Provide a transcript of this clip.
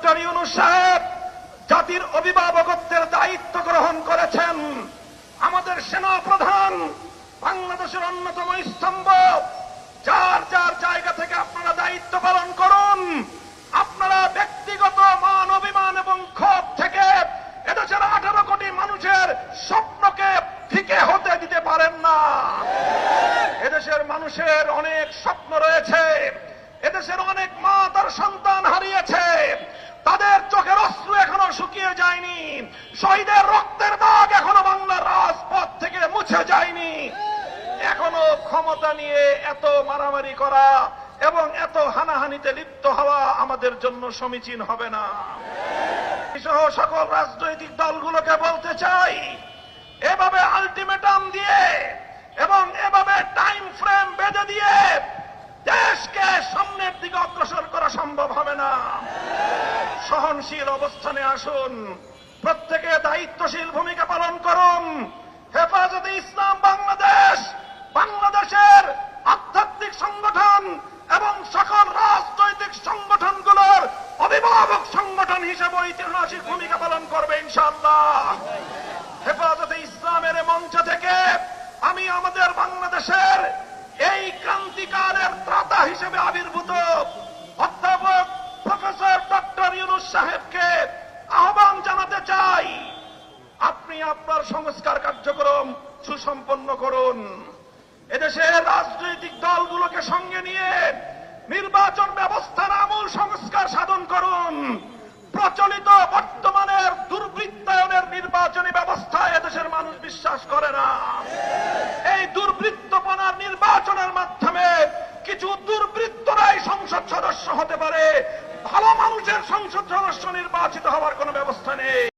Doctor Yunus সাহেব জাতির অভিভাবকত্বের দায়িত্ব গ্রহণ করেছেন। আমাদের সেনা প্রধান বাংলাদেশের অন্যতম স্তম্ভ। যার যার জায়গা থেকে আপনারা দায়িত্ব পালন করুন। আপনারা ব্যক্তিগত মান অভিমান এবং ক্ষোভ থেকে এদেশের 18 কোটি মানুষের স্বপ্নকে ফিকে হতে দিতে পারেন না। এদেশের মানুষের অনেক স্বপ্ন রয়েছে। এদেশের অনেক মা তার সন্তান হারিয়েছে। তাদের চোখের অশ্রু এখনো শুকিয়ে যায়নি। শহীদের রক্তের দাগ এখনো বাংলার রাজপথ থেকে মুছে যায়নি। এখনো ক্ষমতা নিয়ে এত মারামারি করা এবং এত হানাহানিতে লিপ্ত হওয়া আমাদের জন্য সমীচীন হবে না। সহ সকল রাজনৈতিক দলগুলোকে বলতে চাই, এভাবে আলটিমেটাম দিয়ে এবং এভাবে টাইম ফ্রেম বেঁধে দিয়ে দেশকে সামনের দিকে অগ্রসর করা সম্ভব হবে না। সহনশীল অবস্থানে আসুন, প্রত্যেকে দায়িত্বশীল ভূমিকা পালন করুন। হেফাজতে ইসলাম বাংলাদেশ বাংলাদেশের আধ্যাত্মিক সংগঠন এবং সকল রাজনৈতিক সংগঠনগুলোর অভিভাবক সংগঠন হিসেবে ঐতিহাসিক ভূমিকা পালন করবে ইনশাআল্লাহ। হেফাজতে ইসলামের মঞ্চ থেকে আমি আমাদের বাংলাদেশের এই ক্রান্তিকালের ত্রাতা হিসেবে আবির্ভূত অধ্যাপক প্রফেসর ডক্টর ইউনূস সাহেবকে আহ্বান জানাতে চাই, আপনি আপনার সংস্কার কার্যক্রম সুসম্পন্ন করুন। এদেশের রাজনৈতিক দলগুলোকে সঙ্গে নিয়ে নির্বাচন ব্যবস্থার আমূল সংস্কার সাধন করুন। প্রচলিত বর্তমানের দুর্বৃত্তায়নের নির্বাচনী ব্যবস্থায় এদেশের মানুষ বিশ্বাস করে না। এই দুর্বৃত্তপনার নির্বাচনের মাধ্যমে কিছু দুর্বৃত্তরাই সংসদ সদস্য হতে পারে, ভালো মানুষের সংসদ সদস্য নির্বাচিত হওয়ার কোনো ব্যবস্থা নেই।